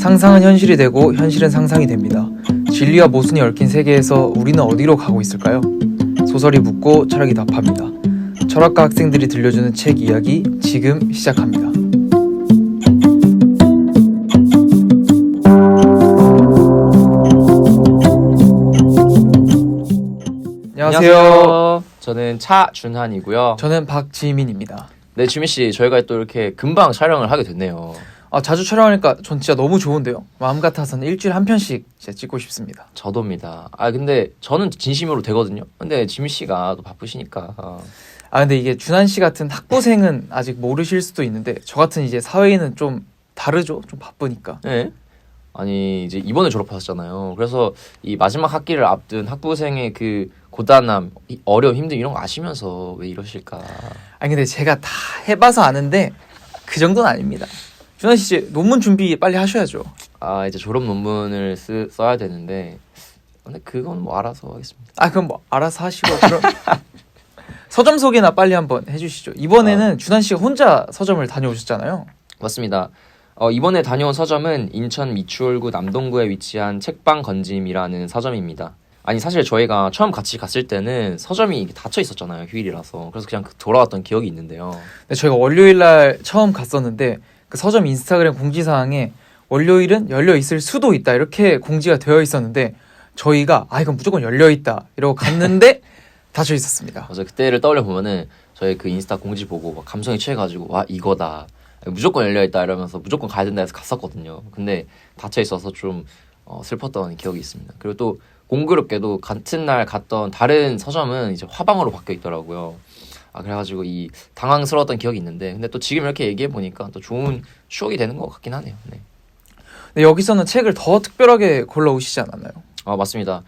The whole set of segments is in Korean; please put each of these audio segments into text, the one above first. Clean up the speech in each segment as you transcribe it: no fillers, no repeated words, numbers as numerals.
상상은 현실이 되고 현실은 상상이 됩니다. 진리와 모순이 얽힌 세계에서 우리는 어디로 가고 있을까요? 소설이 묻고 철학이 답합니다. 철학과 학생들이 들려주는 책 이야기 지금 시작합니다. 안녕하세요. 저는 차준환이고요. 저는 박지민입니다. 네, 지민 씨, 저희가 또 이렇게 금방 촬영을 하게 됐네요. 자주 촬영하니까 전 진짜 너무 좋은데요. 마음 같아서는 일주일에 한 편씩 진짜 찍고 싶습니다. 저도입니다. 근데 저는 진심으로 되거든요. 근데 지민 씨가 또 바쁘시니까. 근데 이게 준한 씨 같은 학부생은 아직 모르실 수도 있는데 저 같은 이제 사회인은 좀 다르죠. 좀 바쁘니까. 네. 아니, 이제 이번에 졸업하셨잖아요. 그래서 이 마지막 학기를 앞둔 학부생의 그 고단함, 어려움, 힘듦 이런 거 아시면서 왜 이러실까? 근데 제가 다 해봐서 아는데 그 정도는 아닙니다. 준한 씨 이제 논문 준비 빨리 하셔야죠. 이제 졸업 논문을 써야 되는데, 근데 그건 뭐 알아서 하겠습니다. 그럼 뭐 알아서 하시고 그럼 서점 소개나 빨리 한번 해주시죠. 이번에는 준한 씨가 혼자 서점을 다녀오셨잖아요. 맞습니다. 이번에 다녀온 서점은 인천 미추홀구 남동구에 위치한 책방건짐이라는 서점입니다. 사실 저희가 처음 같이 갔을 때는 서점이 닫혀 있었잖아요. 휴일이라서. 그래서 그냥 돌아왔던 기억이 있는데요. 네, 저희가 월요일날 처음 갔었는데 그 서점 인스타그램 공지사항에 월요일은 열려 있을 수도 있다 이렇게 공지가 되어 있었는데 저희가 이건 무조건 열려 있다 이러고 갔는데 닫혀 있었습니다. 맞아요. 그때를 떠올려 보면은 저희 그 인스타 공지 보고 막 감성이 취해가지고 와 이거다 무조건 열려 있다 이러면서 무조건 가야 된다 해서 갔었거든요. 근데 닫혀 있어서 좀 슬펐던 기억이 있습니다. 그리고 또 공교롭게도 같은 날 갔던 다른 서점은 이제 화방으로 바뀌어 있더라고요. 그래가지고 이 당황스러웠던 기억이 있는데 근데 또 지금 이렇게 얘기해 보니까 또 좋은 추억이 되는 것 같긴 하네요. 네. 네, 여기서는 책을 더 특별하게 골라 오시지 않았나요? 맞습니다.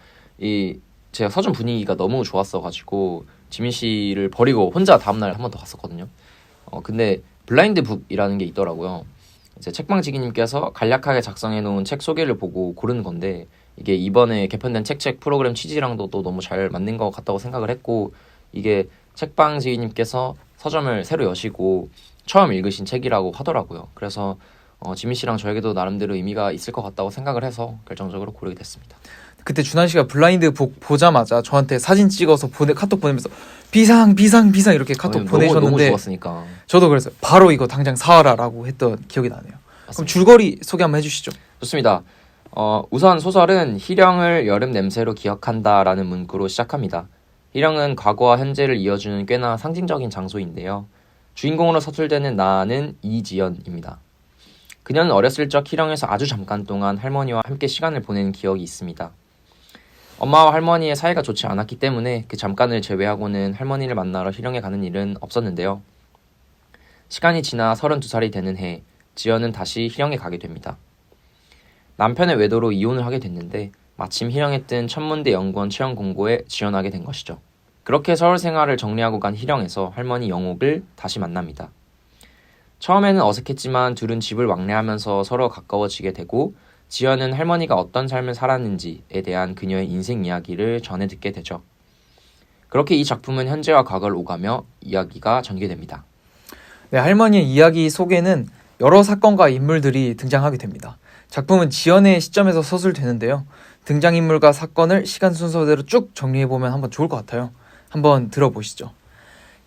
제가 서점 분위기가 너무 좋았어가지고 지민 씨를 버리고 혼자 다음날 한 번 더 갔었거든요. 근데 블라인드 북이라는 게 있더라고요. 이제 책방지기님께서 간략하게 작성해 놓은 책 소개를 보고 고르는 건데 이게 이번에 개편된 책책 프로그램 취지랑도 또 너무 잘 맞는 것 같다고 생각을 했고 이게 책방지기님께서 서점을 새로 여시고 처음 읽으신 책이라고 하더라고요. 그래서 지민 씨랑 저에게도 나름대로 의미가 있을 것 같다고 생각을 해서 결정적으로 고르게 됐습니다. 그때 준한 씨가 블라인드 북 보자마자 저한테 사진 찍어서 카톡 보내면서 비상 이렇게 카톡 보내셨는데 너무 좋았으니까 저도 그래서 바로 이거 당장 사와라라고 했던 기억이 나네요. 맞습니다. 그럼 줄거리 소개 한번 해주시죠. 좋습니다. 우선 소설은 희령을 여름 냄새로 기억한다라는 문구로 시작합니다. 희령은 과거와 현재를 이어주는 꽤나 상징적인 장소인데요. 주인공으로 서술되는 나는 이지연입니다. 그녀는 어렸을 적 희령에서 아주 잠깐 동안 할머니와 함께 시간을 보낸 기억이 있습니다. 엄마와 할머니의 사이가 좋지 않았기 때문에 그 잠깐을 제외하고는 할머니를 만나러 희령에 가는 일은 없었는데요. 시간이 지나 32살이 되는 해, 지연은 다시 희령에 가게 됩니다. 남편의 외도로 이혼을 하게 됐는데 마침 희령에 뜬 천문대 연구원 채용 공고에 지원하게 된 것이죠. 그렇게 서울 생활을 정리하고 간 희령에서 할머니 영옥을 다시 만납니다. 처음에는 어색했지만 둘은 집을 왕래하면서 서로 가까워지게 되고 지연은 할머니가 어떤 삶을 살았는지에 대한 그녀의 인생 이야기를 전해 듣게 되죠. 그렇게 이 작품은 현재와 과거를 오가며 이야기가 전개됩니다. 네, 할머니의 이야기 속에는 여러 사건과 인물들이 등장하게 됩니다. 작품은 지연의 시점에서 서술되는데요. 등장인물과 사건을 시간 순서대로 쭉 정리해보면 한번 좋을 것 같아요. 한번 들어보시죠.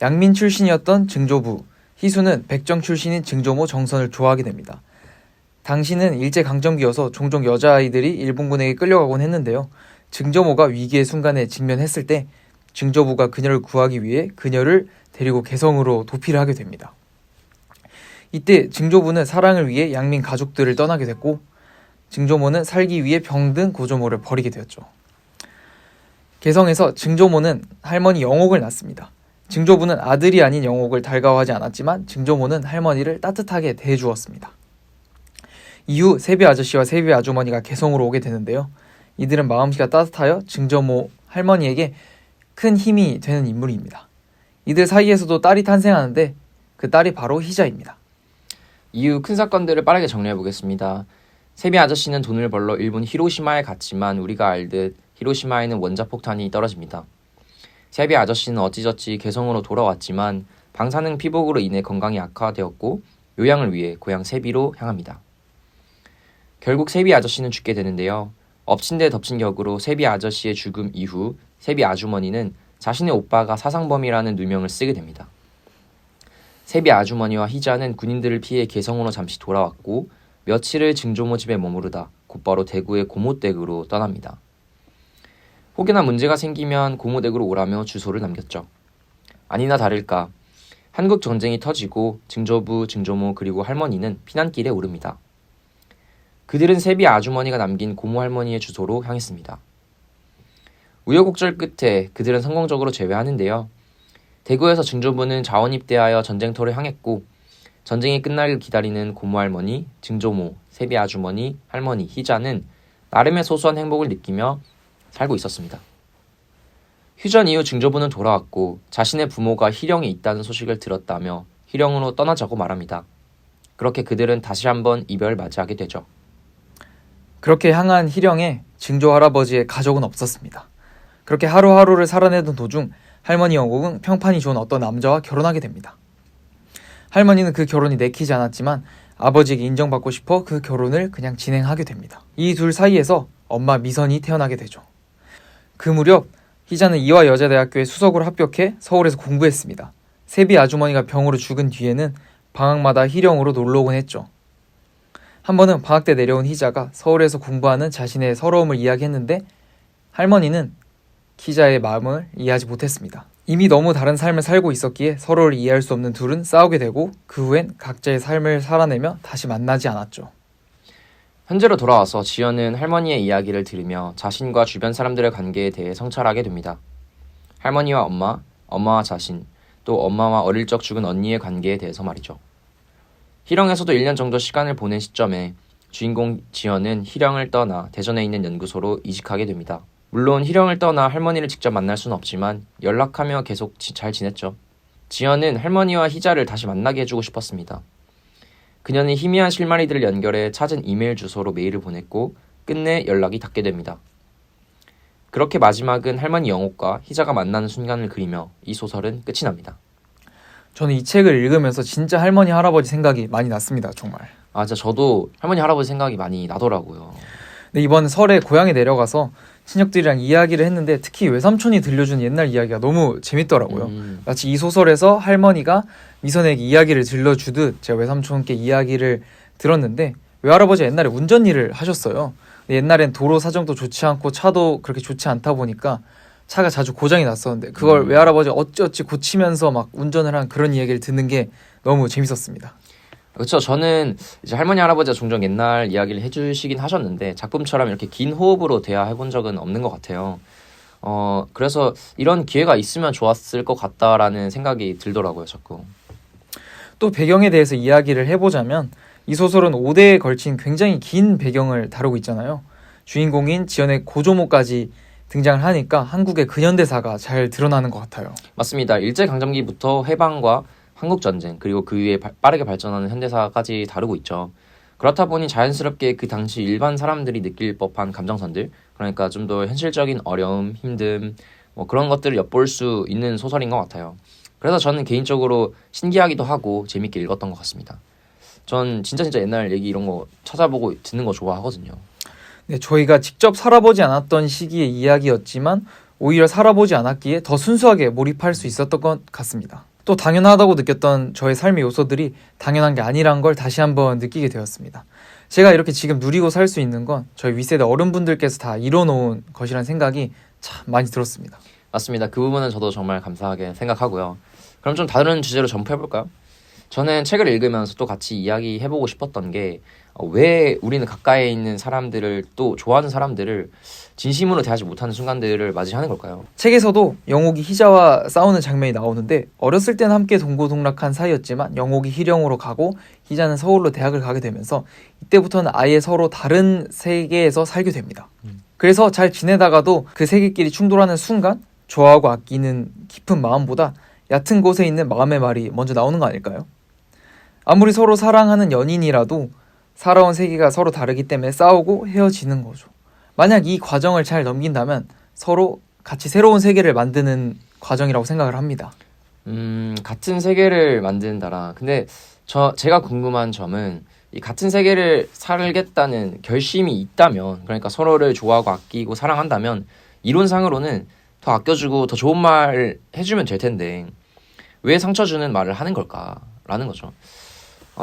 양민 출신이었던 증조부 희수는 백정 출신인 증조모 정선을 좋아하게 됩니다. 당시는 일제강점기여서 종종 여자아이들이 일본군에게 끌려가곤 했는데요. 증조모가 위기의 순간에 직면했을 때 증조부가 그녀를 구하기 위해 그녀를 데리고 개성으로 도피를 하게 됩니다. 이때 증조부는 사랑을 위해 양민 가족들을 떠나게 됐고 증조모는 살기 위해 병든 고조모를 버리게 되었죠. 개성에서 증조모는 할머니 영옥을 낳습니다. 증조부는 아들이 아닌 영옥을 달가워하지 않았지만 증조모는 할머니를 따뜻하게 대해주었습니다. 이후 세비 아저씨와 세비 아주머니가 개성으로 오게 되는데요. 이들은 마음씨가 따뜻하여 증조모 할머니에게 큰 힘이 되는 인물입니다. 이들 사이에서도 딸이 탄생하는데 그 딸이 바로 희자입니다. 이후 큰 사건들을 빠르게 정리해보겠습니다. 세비 아저씨는 돈을 벌러 일본 히로시마에 갔지만 우리가 알듯 히로시마에는 원자폭탄이 떨어집니다. 세비 아저씨는 어찌저찌 개성으로 돌아왔지만 방사능 피복으로 인해 건강이 악화되었고 요양을 위해 고향 세비로 향합니다. 결국 세비 아저씨는 죽게 되는데요. 엎친 데 덮친 격으로 세비 아저씨의 죽음 이후 세비 아주머니는 자신의 오빠가 사상범이라는 누명을 쓰게 됩니다. 세비 아주머니와 희자는 군인들을 피해 개성으로 잠시 돌아왔고 며칠을 증조모 집에 머무르다 곧바로 대구의 고모댁으로 떠납니다. 혹여나 문제가 생기면 고모댁으로 오라며 주소를 남겼죠. 아니나 다를까 한국 전쟁이 터지고 증조부, 증조모 그리고 할머니는 피난길에 오릅니다. 그들은 세비 아주머니가 남긴 고모 할머니의 주소로 향했습니다. 우여곡절 끝에 그들은 성공적으로 재회하는데요. 대구에서 증조부는 자원 입대하여 전쟁터를 향했고 전쟁이 끝나길 기다리는 고모 할머니, 증조모, 세비 아주머니, 할머니, 희자는 나름의 소소한 행복을 느끼며 살고 있었습니다. 휴전 이후 증조부는 돌아왔고 자신의 부모가 희령에 있다는 소식을 들었다며 희령으로 떠나자고 말합니다. 그렇게 그들은 다시 한번 이별을 맞이하게 되죠. 그렇게 향한 희령에 증조 할아버지의 가족은 없었습니다. 그렇게 하루하루를 살아내던 도중 할머니 영옥은 평판이 좋은 어떤 남자와 결혼하게 됩니다. 할머니는 그 결혼이 내키지 않았지만 아버지에게 인정받고 싶어 그 결혼을 그냥 진행하게 됩니다. 이 둘 사이에서 엄마 미선이 태어나게 되죠. 그 무렵 희자는 이화여자대학교에 수석으로 합격해 서울에서 공부했습니다. 세비 아주머니가 병으로 죽은 뒤에는 방학마다 희령으로 놀러 오곤 했죠. 한 번은 방학 때 내려온 희자가 서울에서 공부하는 자신의 서러움을 이야기했는데 할머니는 희자의 마음을 이해하지 못했습니다. 이미 너무 다른 삶을 살고 있었기에 서로를 이해할 수 없는 둘은 싸우게 되고 그 후엔 각자의 삶을 살아내며 다시 만나지 않았죠. 현재로 돌아와서 지연은 할머니의 이야기를 들으며 자신과 주변 사람들의 관계에 대해 성찰하게 됩니다. 할머니와 엄마, 엄마와 자신, 또 엄마와 어릴 적 죽은 언니의 관계에 대해서 말이죠. 희령에서도 1년 정도 시간을 보낸 시점에 주인공 지연은 희령을 떠나 대전에 있는 연구소로 이직하게 됩니다. 물론 희령을 떠나 할머니를 직접 만날 수는 없지만 연락하며 계속 잘 지냈죠. 지연은 할머니와 희자를 다시 만나게 해주고 싶었습니다. 그녀는 희미한 실마리들을 연결해 찾은 이메일 주소로 메일을 보냈고 끝내 연락이 닿게 됩니다. 그렇게 마지막은 할머니 영옥과 희자가 만나는 순간을 그리며 이 소설은 끝이 납니다. 저는 이 책을 읽으면서 진짜 할머니 할아버지 생각이 많이 났습니다. 정말. 진짜 저도 할머니 할아버지 생각이 많이 나더라고요. 근데 이번 설에 고향에 내려가서 친척들이랑 이야기를 했는데 특히 외삼촌이 들려준 옛날 이야기가 너무 재밌더라고요. 마치 이 소설에서 할머니가 미선에게 이야기를 들려주듯 제가 외삼촌께 이야기를 들었는데 외할아버지가 옛날에 운전 일을 하셨어요. 근데 옛날엔 도로 사정도 좋지 않고 차도 그렇게 좋지 않다 보니까 차가 자주 고장이 났었는데 그걸 외할아버지가 어찌어찌 고치면서 막 운전을 한 그런 이야기를 듣는 게 너무 재밌었습니다. 그렇죠. 저는 이제 할머니 할아버지가 종종 옛날 이야기를 해주시긴 하셨는데 작품처럼 이렇게 긴 호흡으로 대화해본 적은 없는 것 같아요. 그래서 이런 기회가 있으면 좋았을 것 같다라는 생각이 들더라고요, 자꾸. 또 배경에 대해서 이야기를 해보자면 이 소설은 5대에 걸친 굉장히 긴 배경을 다루고 있잖아요. 주인공인 지연의 고조모까지 등장을 하니까 한국의 근현대사가 잘 드러나는 것 같아요. 맞습니다. 일제강점기부터 해방과 한국전쟁 그리고 그 이후에 빠르게 발전하는 현대사까지 다루고 있죠. 그렇다 보니 자연스럽게 그 당시 일반 사람들이 느낄 법한 감정선들, 그러니까 좀 더 현실적인 어려움, 힘듦 그런 것들을 엿볼 수 있는 소설인 것 같아요. 그래서 저는 개인적으로 신기하기도 하고 재밌게 읽었던 것 같습니다. 전 진짜 옛날 얘기 이런 거 찾아보고 듣는 거 좋아하거든요. 네, 저희가 직접 살아보지 않았던 시기의 이야기였지만 오히려 살아보지 않았기에 더 순수하게 몰입할 수 있었던 것 같습니다. 또 당연하다고 느꼈던 저의 삶의 요소들이 당연한 게 아니란 걸 다시 한번 느끼게 되었습니다. 제가 이렇게 지금 누리고 살 수 있는 건 저희 윗세대 어른분들께서 다 이뤄놓은 것이라는 생각이 참 많이 들었습니다. 맞습니다. 그 부분은 저도 정말 감사하게 생각하고요. 그럼 좀 다른 주제로 점프해볼까요? 저는 책을 읽으면서 또 같이 이야기해보고 싶었던 게 왜 우리는 가까이에 있는 사람들을 또 좋아하는 사람들을 진심으로 대하지 못하는 순간들을 맞이하는 걸까요? 책에서도 영옥이 희자와 싸우는 장면이 나오는데 어렸을 때는 함께 동고동락한 사이였지만 영옥이 희령으로 가고 희자는 서울로 대학을 가게 되면서 이때부터는 아예 서로 다른 세계에서 살게 됩니다. 그래서 잘 지내다가도 그 세계끼리 충돌하는 순간 좋아하고 아끼는 깊은 마음보다 얕은 곳에 있는 마음의 말이 먼저 나오는 거 아닐까요? 아무리 서로 사랑하는 연인이라도 살아온 세계가 서로 다르기 때문에 싸우고 헤어지는 거죠. 만약 이 과정을 잘 넘긴다면 서로 같이 새로운 세계를 만드는 과정이라고 생각을 합니다. 같은 세계를 만든다라. 근데 제가 궁금한 점은 이 같은 세계를 살겠다는 결심이 있다면, 그러니까 서로를 좋아하고 아끼고 사랑한다면 이론상으로는 더 아껴주고 더 좋은 말 해주면 될 텐데 왜 상처 주는 말을 하는 걸까라는 거죠.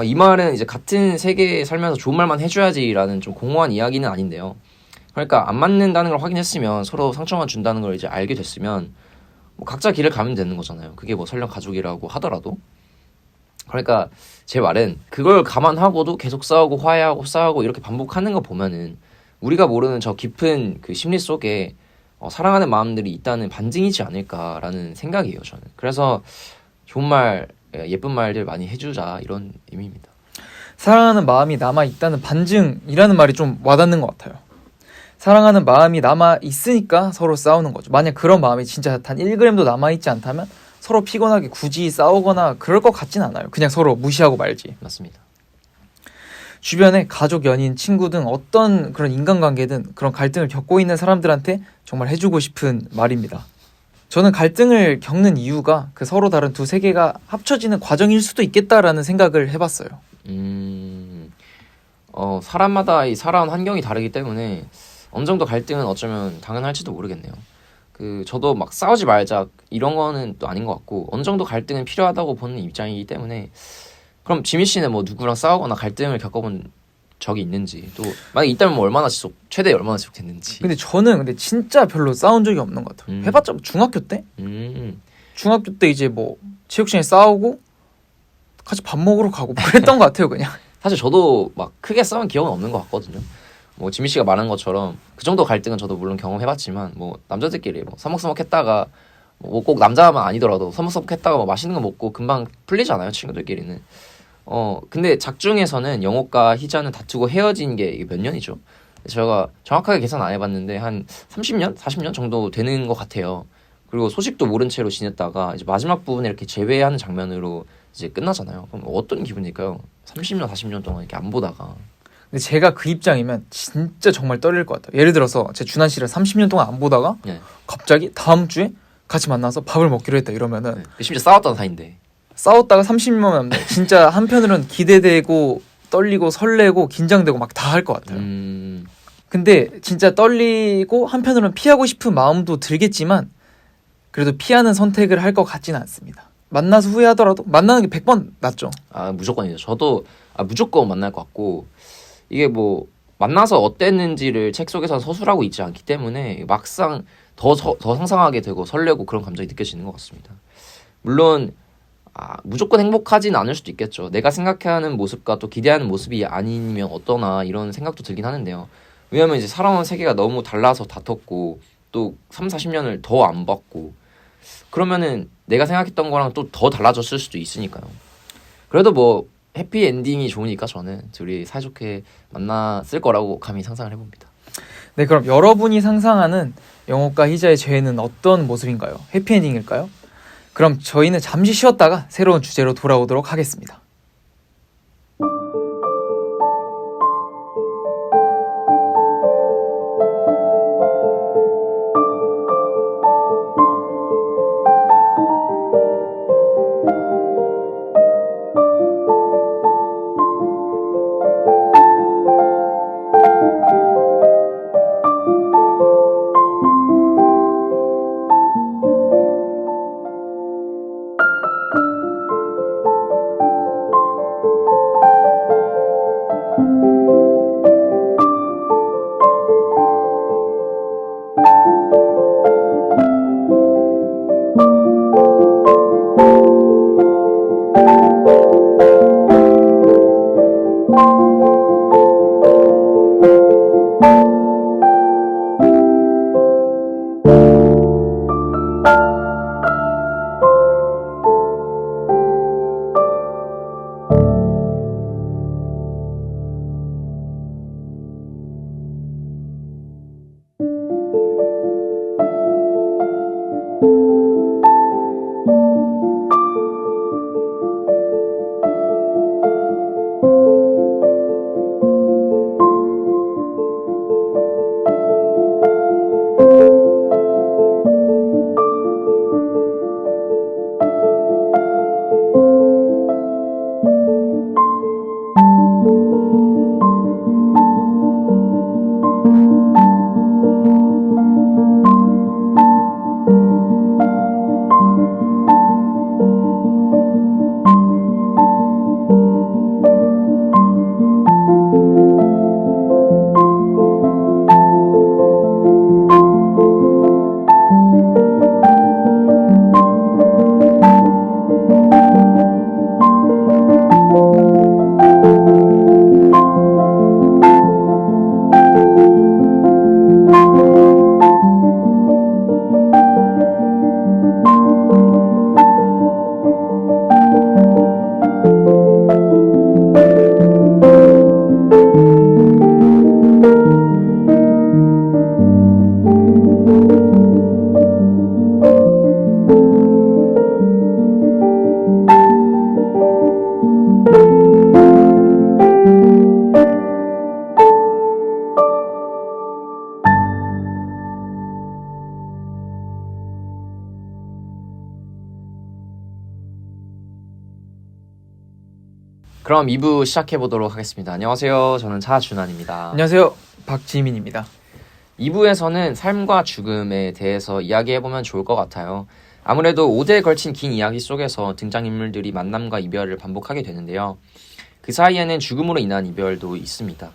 이 말은 이제 같은 세계에 살면서 좋은 말만 해줘야지라는 좀 공허한 이야기는 아닌데요. 그러니까 안 맞는다는 걸 확인했으면, 서로 상처만 준다는 걸 이제 알게 됐으면 뭐 각자 길을 가면 되는 거잖아요. 그게 뭐 설령 가족이라고 하더라도. 그러니까 제 말은 그걸 감안하고도 계속 싸우고 화해하고 싸우고 이렇게 반복하는 거 보면은 우리가 모르는 저 깊은 그 심리 속에 사랑하는 마음들이 있다는 반증이지 않을까라는 생각이에요, 저는. 그래서 좋은 말, 예쁜 말들 많이 해주자, 이런 의미입니다. 사랑하는 마음이 남아있다는 반증이라는 말이 좀 와닿는 것 같아요. 사랑하는 마음이 남아있으니까 서로 싸우는 거죠. 만약 그런 마음이 진짜 단 1g도 남아있지 않다면 서로 피곤하게 굳이 싸우거나 그럴 것 같진 않아요. 그냥 서로 무시하고 말지. 맞습니다. 주변에 가족, 연인, 친구 등 어떤 그런 인간관계든 그런 갈등을 겪고 있는 사람들한테 정말 해주고 싶은 말입니다. 저는 갈등을 겪는 이유가 그 서로 다른 두 세계가 합쳐지는 과정일 수도 있겠다라는 생각을 해봤어요. 사람마다 이 살아온 환경이 다르기 때문에 어느 정도 갈등은 어쩌면 당연할지도 모르겠네요. 저도 막 싸우지 말자 이런 거는 또 아닌 것 같고, 어느 정도 갈등은 필요하다고 보는 입장이기 때문에. 그럼 지미 씨는 뭐 누구랑 싸우거나 갈등을 겪어본 적이 있는지, 또 만약에 있다면 뭐 최대 얼마나 지속됐는지. 근데 저는 진짜 별로 싸운 적이 없는 것 같아요. 해봤자 중학교 때? 중학교 때 이제 뭐 체육 시간에 싸우고 같이 밥 먹으러 가고 뭐 그랬던 것 같아요, 그냥. 사실 저도 막 크게 싸운 기억은 없는 것 같거든요. 뭐 지미 씨가 말한 것처럼 그 정도 갈등은 저도 물론 경험해봤지만, 뭐 남자들끼리 뭐 서먹서먹했다가 뭐 꼭 남자만 아니더라도 서먹서먹했다가 뭐 맛있는 거 먹고 금방 풀리잖아요, 친구들끼리는. 근데 작중에서는 영옥과 희자는 다투고 헤어진 게 이게 몇 년이죠? 제가 정확하게 계산 안 해봤는데 한 30년? 40년 정도 되는 것 같아요. 그리고 소식도 모른 채로 지냈다가 이제 마지막 부분에 이렇게 재회하는 장면으로 이제 끝나잖아요. 그럼 어떤 기분일까요? 30년, 40년 동안 이렇게 안 보다가. 근데 제가 그 입장이면 진짜 정말 떨릴 것 같아요. 예를 들어서 제 준한 씨를 30년 동안 안 보다가 네. 갑자기 다음 주에 같이 만나서 밥을 먹기로 했다 이러면은 심지어 싸웠던 사이인데. 싸웠다가 30년만 하면 진짜 한편으로는 기대되고 떨리고 설레고 긴장되고 막 다 할 것 같아요. 근데 진짜 떨리고 한편으로는 피하고 싶은 마음도 들겠지만 그래도 피하는 선택을 할 것 같지는 않습니다. 만나서 후회하더라도 만나는 게 100번 낫죠. 무조건이죠. 저도 무조건 만날 것 같고, 이게 뭐 만나서 어땠는지를 책 속에서 서술하고 있지 않기 때문에 막상 더 상상하게 되고 설레고 그런 감정이 느껴지는 것 같습니다. 물론 무조건 행복하진 않을 수도 있겠죠. 내가 생각하는 모습과 또 기대하는 모습이 아니면 어떠나 이런 생각도 들긴 하는데요. 왜냐면 이제 살아온 세계가 너무 달라서 다퉜고 또 3, 40년을 더 안 봤고, 그러면은 내가 생각했던 거랑 또 더 달라졌을 수도 있으니까요. 그래도 뭐 해피엔딩이 좋으니까 저는 둘이 사이좋게 만났을 거라고 감히 상상을 해봅니다. 네, 그럼 여러분이 상상하는 영옥과 희자의 재회는 어떤 모습인가요? 해피엔딩일까요? 그럼 저희는 잠시 쉬었다가 새로운 주제로 돌아오도록 하겠습니다. 그럼 2부 시작해보도록 하겠습니다. 안녕하세요. 저는 차준환입니다. 안녕하세요. 박지민입니다. 2부에서는 삶과 죽음에 대해서 이야기해보면 좋을 것 같아요. 아무래도 5대에 걸친 긴 이야기 속에서 등장인물들이 만남과 이별을 반복하게 되는데요. 그 사이에는 죽음으로 인한 이별도 있습니다.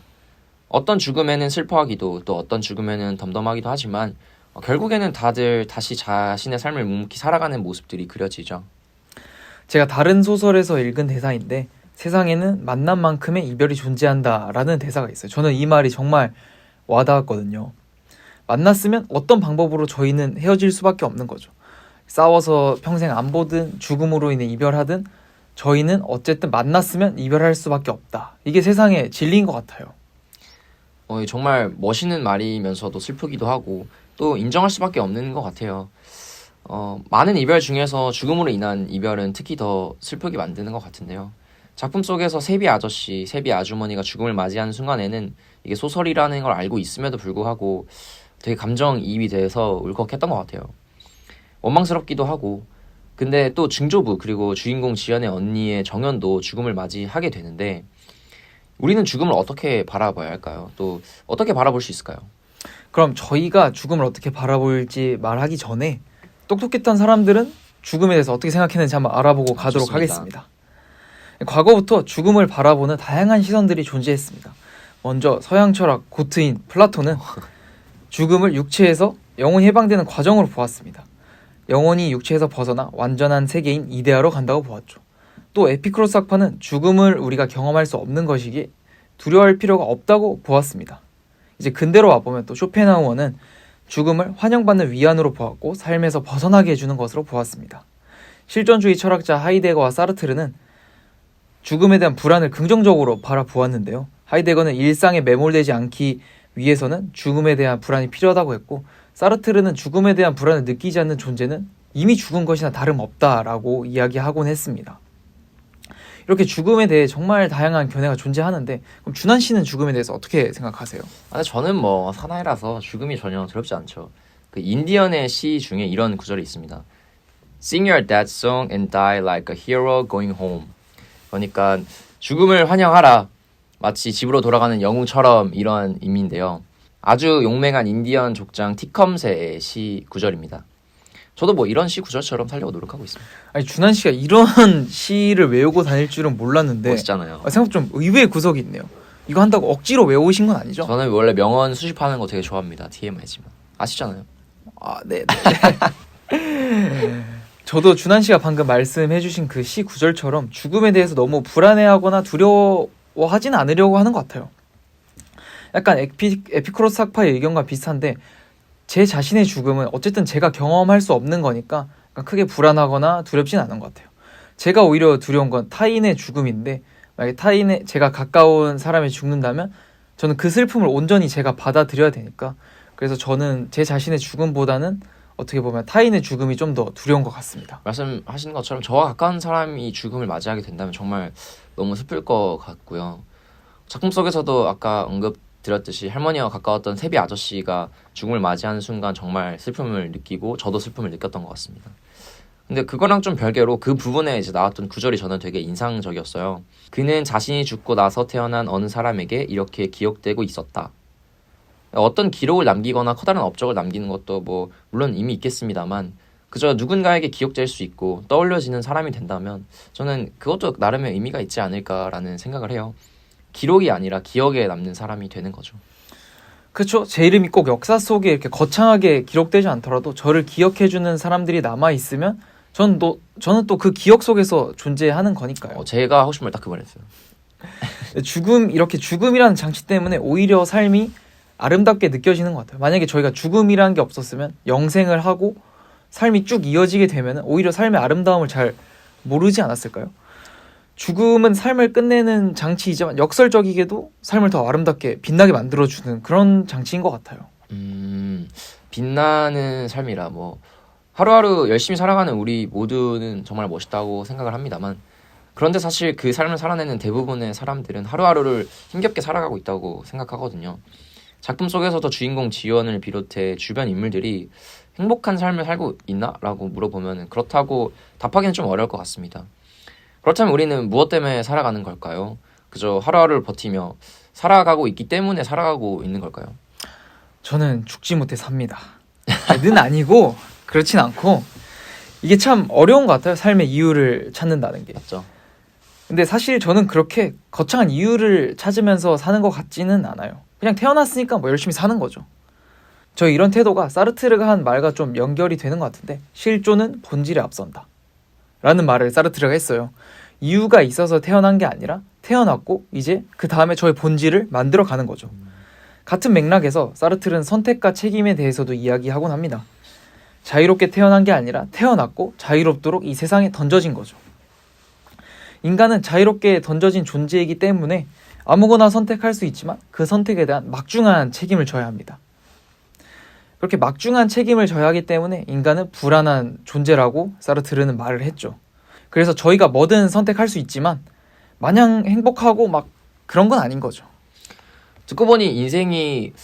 어떤 죽음에는 슬퍼하기도 또 어떤 죽음에는 덤덤하기도 하지만 결국에는 다들 다시 자신의 삶을 묵묵히 살아가는 모습들이 그려지죠. 제가 다른 소설에서 읽은 대사인데 세상에는 만남만큼의 이별이 존재한다라는 대사가 있어요. 저는 이 말이 정말 와닿았거든요. 만났으면 어떤 방법으로 저희는 헤어질 수밖에 없는 거죠. 싸워서 평생 안 보든 죽음으로 인해 이별하든 저희는 어쨌든 만났으면 이별할 수밖에 없다. 이게 세상의 진리인 것 같아요. 정말 멋있는 말이면서도 슬프기도 하고 또 인정할 수밖에 없는 것 같아요. 많은 이별 중에서 죽음으로 인한 이별은 특히 더 슬프게 만드는 것 같은데요. 작품 속에서 세비 아저씨, 세비 아주머니가 죽음을 맞이하는 순간에는 이게 소설이라는 걸 알고 있음에도 불구하고 되게 감정이입이 돼서 울컥했던 것 같아요. 원망스럽기도 하고 근데 또 증조부 그리고 주인공 지연의 언니의 정연도 죽음을 맞이하게 되는데 우리는 죽음을 어떻게 바라봐야 할까요? 또 어떻게 바라볼 수 있을까요? 그럼 저희가 죽음을 어떻게 바라볼지 말하기 전에 똑똑했던 사람들은 죽음에 대해서 어떻게 생각했는지 한번 알아보고 가도록 좋습니다. 하겠습니다. 과거부터 죽음을 바라보는 다양한 시선들이 존재했습니다. 먼저 서양 철학 고트인 플라톤은 죽음을 육체에서 영혼이 해방되는 과정으로 보았습니다. 영혼이 육체에서 벗어나 완전한 세계인 이데아로 간다고 보았죠. 또 에피크로스 학파는 죽음을 우리가 경험할 수 없는 것이기에 두려워할 필요가 없다고 보았습니다. 이제 근대로 와보면 또 쇼펜하우어는 죽음을 환영받는 위안으로 보았고 삶에서 벗어나게 해주는 것으로 보았습니다. 실존주의 철학자 하이데거와 사르트르는 죽음에 대한 불안을 긍정적으로 바라보았는데요. 하이데거는 일상에 매몰되지 않기 위해서는 죽음에 대한 불안이 필요하다고 했고 사르트르는 죽음에 대한 불안을 느끼지 않는 존재는 이미 죽은 것이나 다름없다라고 이야기하곤 했습니다. 이렇게 죽음에 대해 정말 다양한 견해가 존재하는데 그럼 준환 씨는 죽음에 대해서 어떻게 생각하세요? 근데 저는 사나이라서 죽음이 전혀 두렵지 않죠. 그 인디언의 시 중에 이런 구절이 있습니다. Sing your death song and die like a hero going home. 그러니까 죽음을 환영하라. 마치 집으로 돌아가는 영웅처럼 이런 의미인데요. 아주 용맹한 인디언 족장 티컴세의 시 구절입니다. 저도 이런 시 구절처럼 살려고 노력하고 있습니다. 아니 준환 씨가 이런 시를 외우고 다닐 줄은 몰랐는데 멋있잖아요. 생각 좀 의외의 구석이 있네요. 이거 한다고 억지로 외우신 건 아니죠? 저는 원래 명언 수집하는 거 되게 좋아합니다. TMI지만 아시잖아요. 아, 네. 저도 준환 씨가 방금 말씀해주신 그 시 구절처럼 죽음에 대해서 너무 불안해하거나 두려워하진 않으려고 하는 것 같아요. 약간 에피크로스 학파의 의견과 비슷한데 제 자신의 죽음은 어쨌든 제가 경험할 수 없는 거니까 크게 불안하거나 두렵진 않은 것 같아요. 제가 오히려 두려운 건 타인의 죽음인데 만약에 제가 가까운 사람이 죽는다면 저는 그 슬픔을 온전히 제가 받아들여야 되니까 그래서 저는 제 자신의 죽음보다는 어떻게 보면 타인의 죽음이 좀 더 두려운 것 같습니다. 말씀하신 것처럼 저와 가까운 사람이 죽음을 맞이하게 된다면 정말 너무 슬플 것 같고요. 작품 속에서도 아까 언급드렸듯이 할머니와 가까웠던 세비 아저씨가 죽음을 맞이하는 순간 정말 슬픔을 느끼고 저도 슬픔을 느꼈던 것 같습니다. 근데 그거랑 좀 별개로 그 부분에 이제 나왔던 구절이 저는 되게 인상적이었어요. 그는 자신이 죽고 나서 태어난 어느 사람에게 이렇게 기억되고 있었다. 어떤 기록을 남기거나 커다란 업적을 남기는 것도 물론 이미 있겠습니다만 그저 누군가에게 기억될 수 있고 떠올려지는 사람이 된다면 저는 그것도 나름의 의미가 있지 않을까라는 생각을 해요. 기록이 아니라 기억에 남는 사람이 되는 거죠. 그렇죠. 제 이름이 꼭 역사 속에 이렇게 거창하게 기록되지 않더라도 저를 기억해주는 사람들이 남아있으면 저는 또 그 기억 속에서 존재하는 거니까요. 제가 하고 싶은 말 딱 그거였어요. 이렇게 죽음이라는 장치 때문에 오히려 삶이 아름답게 느껴지는 것 같아요. 만약에 저희가 죽음이라는 게 없었으면 영생을 하고 삶이 쭉 이어지게 되면 오히려 삶의 아름다움을 잘 모르지 않았을까요? 죽음은 삶을 끝내는 장치이지만 역설적이게도 삶을 더 아름답게 빛나게 만들어주는 그런 장치인 것 같아요. 빛나는 삶이라 하루하루 열심히 살아가는 우리 모두는 정말 멋있다고 생각을 합니다만 그런데 사실 그 삶을 살아내는 대부분의 사람들은 하루하루를 힘겹게 살아가고 있다고 생각하거든요. 작품 속에서도 주인공 지연을 비롯해 주변 인물들이 행복한 삶을 살고 있나? 라고 물어보면 그렇다고 답하기는 좀 어려울 것 같습니다. 그렇다면 우리는 무엇 때문에 살아가는 걸까요? 그저 하루하루를 버티며 살아가고 있기 때문에 살아가고 있는 걸까요? 저는 죽지 못해 삽니다. 는 아니고 그렇진 않고 이게 참 어려운 것 같아요. 삶의 이유를 찾는다는 게. 맞죠? 근데 사실 저는 그렇게 거창한 이유를 찾으면서 사는 것 같지는 않아요. 그냥 태어났으니까 뭐 열심히 사는 거죠. 저 이런 태도가 사르트르가 한 말과 좀 연결이 되는 것 같은데, 실존은 본질에 앞선다 라는 말을 사르트르가 했어요. 이유가 있어서 태어난 게 아니라 태어났고 이제 그 다음에 저의 본질을 만들어 가는 거죠. 같은 맥락에서 사르트르는 선택과 책임에 대해서도 이야기하곤 합니다. 자유롭게 태어난 게 아니라 태어났고 자유롭도록 이 세상에 던져진 거죠. 인간은 자유롭게 던져진 존재이기 때문에 아무거나 선택할 수 있지만 그 선택에 대한 막중한 책임을 져야 합니다. 그렇게 막중한 책임을 져야 하기 때문에 인간은 불안한 존재라고 사르트르는 말을 했죠. 그래서 저희가 뭐든 선택할 수 있지만 마냥 행복하고 막 그런 건 아닌 거죠. 듣고 보니 인생이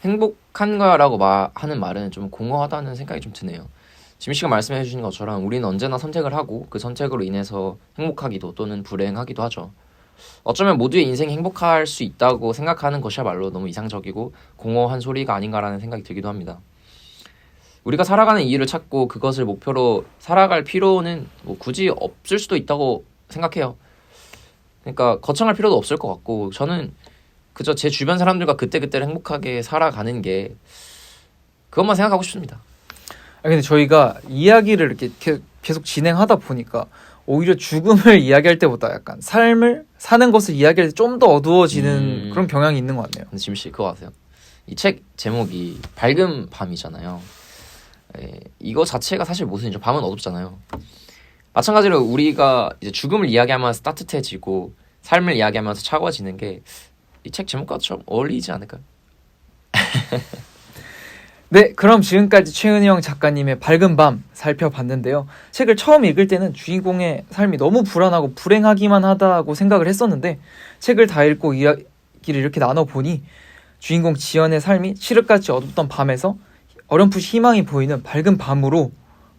행복한가라고 하는 말은 좀 공허하다는 생각이 좀 드네요. 지민 씨가 말씀해 주신 것처럼 우리는 언제나 선택을 하고 그 선택으로 인해서 행복하기도 또는 불행하기도 하죠. 어쩌면 모두의 인생이 행복할 수 있다고 생각하는 것이야말로 너무 이상적이고 공허한 소리가 아닌가라는 생각이 들기도 합니다. 우리가 살아가는 이유를 찾고 그것을 목표로 살아갈 필요는 뭐 굳이 없을 수도 있다고 생각해요. 그러니까 거창할 필요도 없을 것 같고, 저는 그저 제 주변 사람들과 그때그때를 행복하게 살아가는 게 그것만 생각하고 싶습니다. 근데 저희가 이야기를 이렇게 계속 진행하다 보니까 오히려 죽음을 이야기할 때보다 약간 삶을 사는 것을 이야기할 때 좀 더 어두워지는 그런 경향이 있는 것 같네요. 근데 지민 씨 그거 아세요? 이 책 제목이 밝은 밤이잖아요. 이거 자체가 사실 모순이죠. 밤은 어둡잖아요. 마찬가지로 우리가 이제 죽음을 이야기하면서 따뜻해지고 삶을 이야기하면서 차가워지는 게 이 책 제목과 좀 어울리지 않을까요? 네, 그럼 지금까지 최은영 작가님의 밝은 밤 살펴봤는데요. 책을 처음 읽을 때는 주인공의 삶이 너무 불안하고 불행하기만 하다고 생각을 했었는데, 책을 다 읽고 이야기를 이렇게 나눠보니 주인공 지연의 삶이 칠흑같이 어둡던 밤에서 어렴풋이 희망이 보이는 밝은 밤으로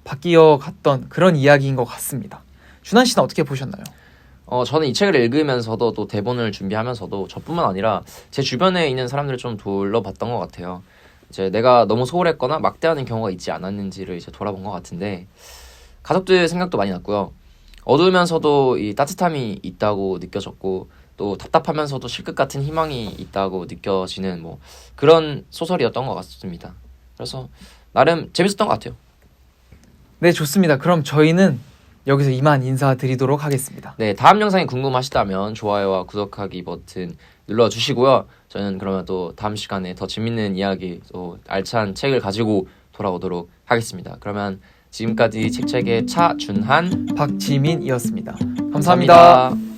바뀌어 갔던 그런 이야기인 것 같습니다. 준한 씨는 어떻게 보셨나요? 저는 이 책을 읽으면서도 또 대본을 준비하면서도 저뿐만 아니라 제 주변에 있는 사람들을 좀 둘러봤던 것 같아요. 이제 내가 너무 소홀했거나 막대하는 경우가 있지 않았는지를 이제 돌아본 것 같은데, 가족들 생각도 많이 났고요. 어두우면서도 이 따뜻함이 있다고 느껴졌고, 또 답답하면서도 실끝 같은 희망이 있다고 느껴지는 뭐 그런 소설이었던 것 같습니다. 그래서 나름 재밌었던 것 같아요. 네, 좋습니다. 그럼 저희는 여기서 이만 인사드리도록 하겠습니다. 네, 다음 영상이 궁금하시다면 좋아요와 구독하기 버튼 눌러주시고요. 저는 그러면 또 다음 시간에 더 재밌는 이야기, 또 알찬 책을 가지고 돌아오도록 하겠습니다. 그러면 지금까지 책책의 차준한, 박지민이었습니다. 감사합니다.